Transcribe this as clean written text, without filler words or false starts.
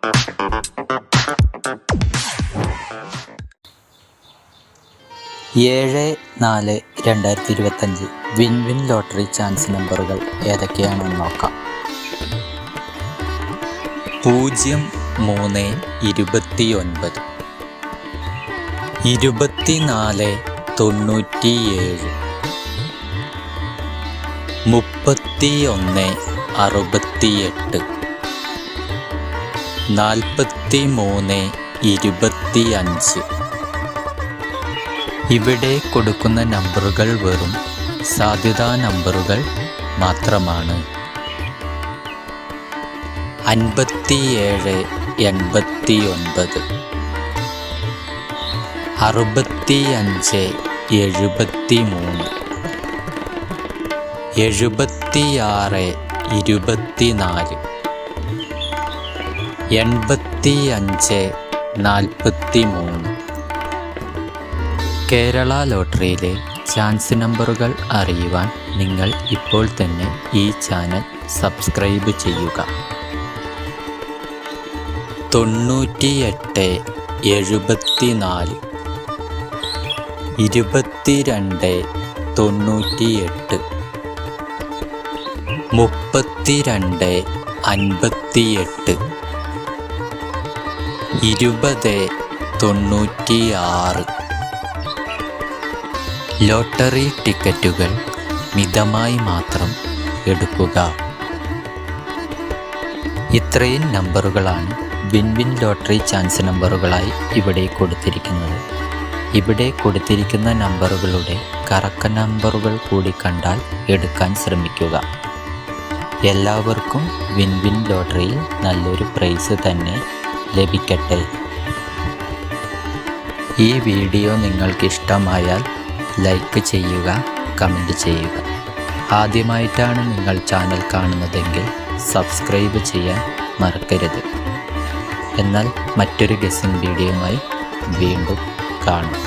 (7-4-2025) win win lottery chance നമ്പറുകൾ ഏതൊക്കെയാണെന്ന് നോക്കാം. 03-29 24-97 31-68 43-25. ഇവിടെ കൊടുക്കുന്ന നമ്പറുകൾ വെറും സാധ്യതാ നമ്പറുകൾ മാത്രമാണ്. 57-89 65-73 76-24 85-43. കേരള ലോട്ടറിയിലെ ചാൻസ് നമ്പറുകൾ അറിയുവാൻ നിങ്ങൾ ഇപ്പോൾ തന്നെ ഈ ചാനൽ സബ്സ്ക്രൈബ് ചെയ്യുക. 98-74 22-98 32-58 20-96. ലോട്ടറി ടിക്കറ്റുകൾ മിതമായി മാത്രം എടുക്കുക. ഇത്രയും നമ്പറുകളാണ് വിൻ വിൻ ലോട്ടറി ചാൻസ് നമ്പറുകളായി ഇവിടെ കൊടുത്തിരിക്കുന്നത്. ഇവിടെ കൊടുത്തിരിക്കുന്ന നമ്പറുകളുടെ കറക്റ്റ് നമ്പറുകൾ കൂടി കണ്ടാൽ എടുക്കാൻ ശ്രമിക്കുക. എല്ലാവർക്കും വിൻ വിൻ ലോട്ടറിയിൽ നല്ലൊരു പ്രൈസ് തന്നെ ലഭിക്കട്ടെ. ഈ വീഡിയോ നിങ്ങൾക്ക് ഇഷ്ടമായാൽ ലൈക്ക് ചെയ്യുക, കമൻറ്റ് ചെയ്യുക. ആദ്യമായിട്ടാണ് നിങ്ങൾ ചാനൽ കാണുന്നതെങ്കിൽ സബ്സ്ക്രൈബ് ചെയ്യാൻ മറക്കരുത്. എന്നാൽ മറ്റൊരു ഗെസ്സിംഗ് വീഡിയോയുമായി വീണ്ടും കാണാം.